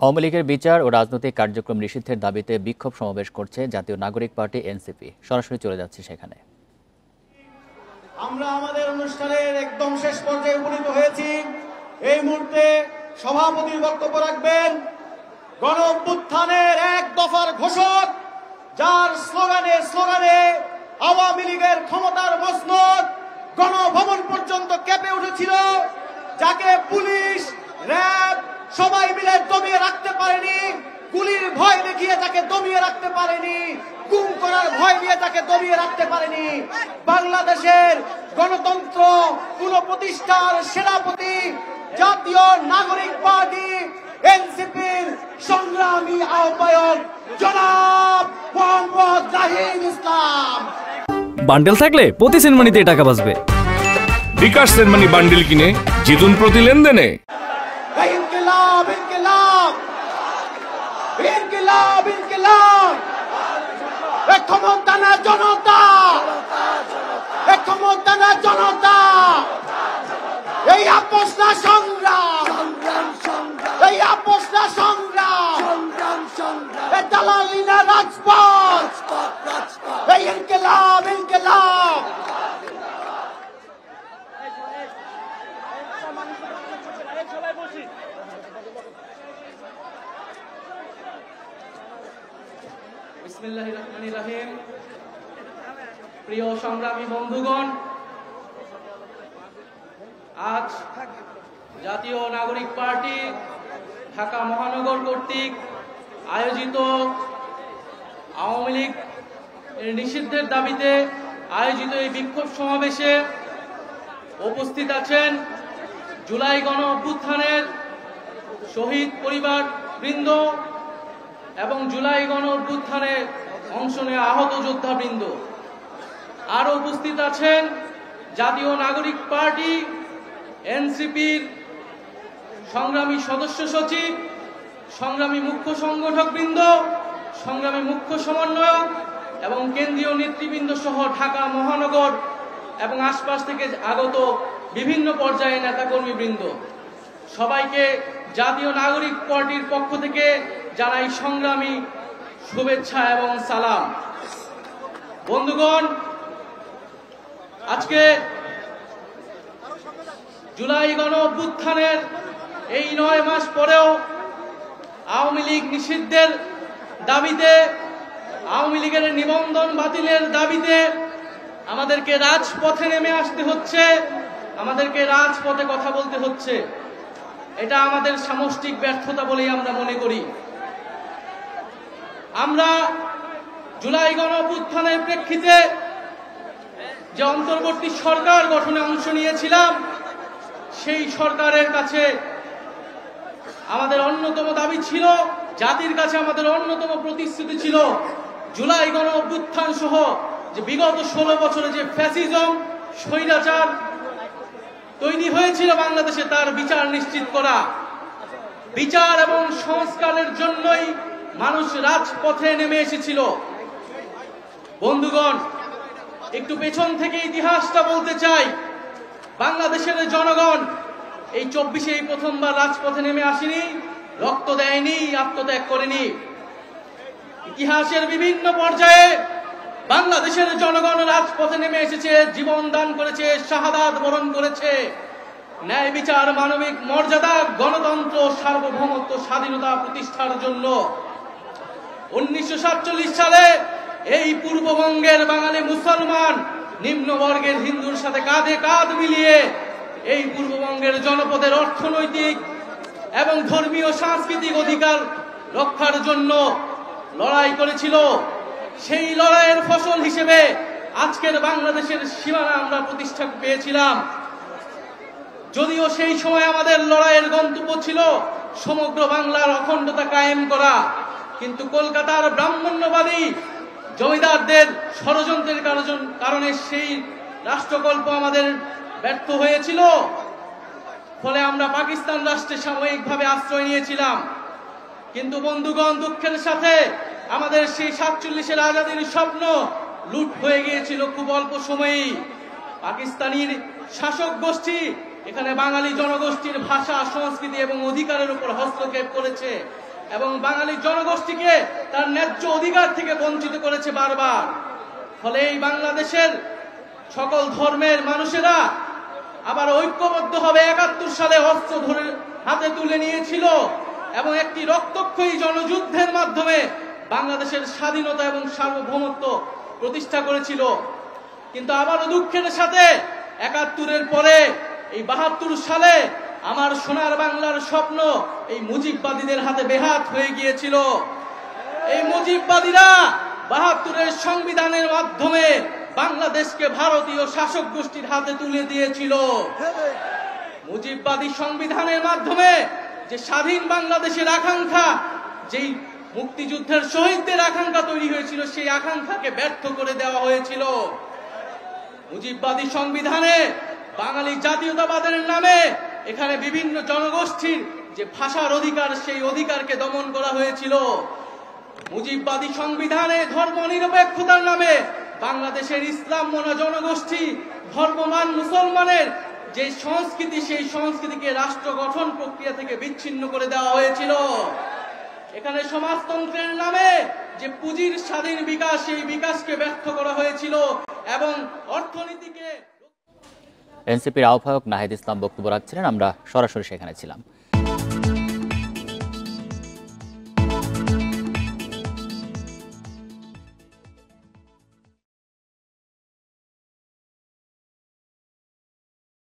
আওয়ামী লীগের বিচার ও রাজনৈতিক কার্যক্রম নিষিদ্ধের দাবিতে বিক্ষোভ সমাবেশ করছে জাতীয় নাগরিক পার্টি এনসিপি। সরাসরি চলে যাচ্ছে সেখানে। আমরা আমাদের অনুষ্ঠানের একদম শেষ পর্যায়ে উপনীত হয়েছি। এই মুহূর্তে সভাপতির বক্তব্য রাখবেন গণ অভ্যুত্থানের এক দফার ঘোষক, যার স্লোগানে আওয়ামী লীগের ক্ষমতার মসনদ গণভবন পর্যন্ত কেঁপে উঠেছিল, যাকে পুলিশ, র্যাব সবাই মিলে দমিয়ে রাখতে পারেনি, গুলির ভয় দেখিয়ে তাকে দমিয়ে রাখতে পারেনি, গুম করার ভয় দিয়ে তাকে দমিয়ে রাখতে পারেনি। বাংলাদেশের গণতন্ত্র পুনঃপ্রতিষ্ঠার সেনাপতি জাতীয় নাগরিক পার্টি এনসিপির সংগ্রামী আহ্বায়ক জনাব মোহাম্মদ জাহিদ ইসলাম। বান্ডেল থাকলে প্রতি সেনমানিতে টাকা বাঁচবে। বিকাশ সেনমানি বান্ডেল কিনে জিতুন প্রতি লেনদেনে। ইনকিলাব ইনকিলাব ইনকিলাব ইনকিলাব। ক্ষমতা না জনতা, ক্ষমতা না জনতা। এই আপোষ না সংগ্রাম, এই আপোষ না সংগ্রাম, এই দালালি না রাজপথ, এই ইনকিলাব ইনকিলাব। বিসমিল্লাহির রহমানির রহিম। প্রিয় সংগ্রামী বন্ধুগণ, আজ জাতীয় নাগরিক পার্টি ঢাকা মহানগর কর্তৃক আয়োজিত আওয়ামী লীগ নিষিদ্ধের দাবিতে আয়োজিত এই বিক্ষোভ সমাবেশে উপস্থিত আছেন জুলাই গণ অভ্যুত্থানের শহীদ পরিবার বৃন্দ এবং জুলাই গণ অভ্যুত্থানে অংশ নেওয়া আহত যোদ্ধা বৃন্দ। আরো উপস্থিত আছেন জাতীয় নাগরিক পার্টি এনসিপির সংগ্রামী সদস্য সচিব, সংগ্রামী মুখ্য সংগঠক বৃন্দ, সংগ্রামী মুখ্য সমন্বয়ক এবং কেন্দ্রীয় নেতৃবৃন্দ সহ ঢাকা মহানগর এবং আশপাশ থেকে আগত বিভিন্ন পর্যায়ে নেতাকর্মী বৃন্দ। সবাইকে জাতীয় নাগরিক পার্টির পক্ষ থেকে জানাই সংগ্রামী শুভেচ্ছা এবং সালাম। বন্ধুগণ, আজকে জুলাই গণ অভ্যুত্থানের এই 9 মাস পরেও আওয়ামী লীগ নিষিদ্ধের দাবিতে, আওয়ামী লীগের নিবন্ধন বাতিলের দাবিতে আমাদেরকে রাজপথে নেমে আসতে হচ্ছে, আমাদেরকে রাজপথে কথা বলতে হচ্ছে। এটা আমাদের সামষ্টিক ব্যর্থতা বলেই আমরা মনে করি। আমরা জুলাই গণ অভ্যুত্থানের প্রেক্ষিতে যে অন্তর্বর্তী সরকার গঠনে অংশ নিয়েছিলাম, সেই সরকারের কাছে আমাদের অন্যতম দাবি ছিল, জাতির কাছে আমাদের অন্যতম প্রতিশ্রুতি ছিল, জুলাই গণ অভ্যুত্থান সহ যে বিগত 16 বছরে যে ফ্যাসিজম, স্বৈরাচার তৈরি হয়েছিল বাংলাদেশে, তার বিচার নিশ্চিত করা। বিচার এবং সংস্কারের জন্যই মানুষ রাজপথে নেমে এসেছিল। বন্ধুগণ, একটু পেছন থেকে ইতিহাসটা বলতে চাই। বাংলাদেশের জনগণ এই 24-এ প্রথমবার রাজপথে নেমে আসেনি, রক্ত দেয়নি, আত্মত্যাগ করেনি। ইতিহাসের বিভিন্ন পর্যায়ে বাংলাদেশের জনগণ রাজপথে নেমে এসেছে, জীবন দান করেছে, শাহাদাত বরণ করেছে। ন্যায় বিচার, মানবিক মর্যাদা, গণতন্ত্র, সার্বভৌমত্ব, স্বাধীনতা প্রতিষ্ঠার জন্য 1947 সালে এই পূর্ববঙ্গের বাঙালি মুসলমান নিম্নবর্গের হিন্দুর সাথে কাঁধে কাঁধ মিলিয়ে এই পূর্ববঙ্গের জনপদের অর্থনৈতিক এবং ধর্মীয় সাংস্কৃতিক অধিকার রক্ষার জন্য লড়াই করেছিল। সেই লড়াইয়ের ফসল হিসেবে আজকের বাংলাদেশের সীমানা আমরা প্রতিষ্ঠা পেয়েছিলাম। যদিও সেই সময় আমাদের লড়াইয়ের গন্তব্য ছিল সমগ্র বাংলার অখণ্ডতা কায়েম করা, কিন্তু কলকাতার ব্রাহ্মণ্যবাদী জমিদারদের ষড়যন্ত্রের কারণে সেই রাষ্ট্রকল্প আমাদের ব্যর্থ হয়েছিল। ফলে আমরা পাকিস্তান রাষ্ট্রে সাময়িকভাবে আশ্রয় নিয়েছিলাম। কিন্তু বন্ধুগণ, দুঃখের সাথে আমাদের সেই 47-এর আজাদির স্বপ্ন লুট হয়ে গিয়েছিল খুব অল্প সময়েই। পাকিস্তানির শাসক গোষ্ঠী এখানে বাঙালি জনগোষ্ঠীর ভাষা, সংস্কৃতি এবং অধিকারের উপর হস্তক্ষেপ করেছে। এবং বাঙালি জনগোষ্ঠীকে তার ন্যায্য অধিকার থেকে বঞ্চিত করেছে বারবার। ফলে এই বাংলাদেশের সকল ধর্মের মানুষেরা আবার ঐক্যবদ্ধভাবে ৭১ সালে অস্ত্র ধরে হাতে তুলে নিয়েছিল এবং একটি রক্তক্ষয়ী জনযুদ্ধের মাধ্যমে বাংলাদেশের স্বাধীনতা এবং সার্বভৌমত্ব প্রতিষ্ঠা করেছিল। কিন্তু আবারও দুঃখের সাথে ৭১-এর পরে এই ৭২ সালে আমার সোনার বাংলার স্বপ্ন এই মুজিববাদীদের হাতে বেহাত হয়ে গিয়েছিল। এই মুজিববাদীরা ৭২-এর সংবিধানের মাধ্যমে বাংলাদেশকে ভারতীয় শাসক গোষ্ঠীর হাতে তুলে দিয়েছিল। মুজিববাদী সংবিধানের মাধ্যমে যে স্বাধীন বাংলাদেশের আকাঙ্ক্ষা, যেই মুক্তিযুদ্ধের শহীদদের আকাঙ্ক্ষা তৈরি হয়েছিল, সেই আকাঙ্ক্ষাকে ব্যর্থ করে দেওয়া হয়েছিল। মুজিববাদী সংবিধানে বাঙালি জাতীয়তাবাদের নামে এখানে বিভিন্ন জনগোষ্ঠীর যে ভাষার অধিকার, সেই অধিকারকে দমন করা হয়েছিল। মুজিববাদী সংবিধানে ধর্মনিরপেক্ষতার নামে বাংলাদেশের ইসলাম মনা জনগোষ্ঠী, ধর্মমান মুসলমানের যে সংস্কৃতি, সেই সংস্কৃতিকে রাষ্ট্র গঠন প্রক্রিয়া থেকে বিচ্ছিন্ন করে দেওয়া হয়েছিল। এখানে সমাজতন্ত্রের নামে যে পুঁজির স্বাধীন বিকাশ, সেই বিকাশকে ব্যর্থ করা হয়েছিল এবং অর্থনীতিকে। এনসিপির আহ্বায়ক নাহিদ ইসলাম বক্তব্য রাখছিলেন, আমরা সরাসরি সেখানে ছিলাম।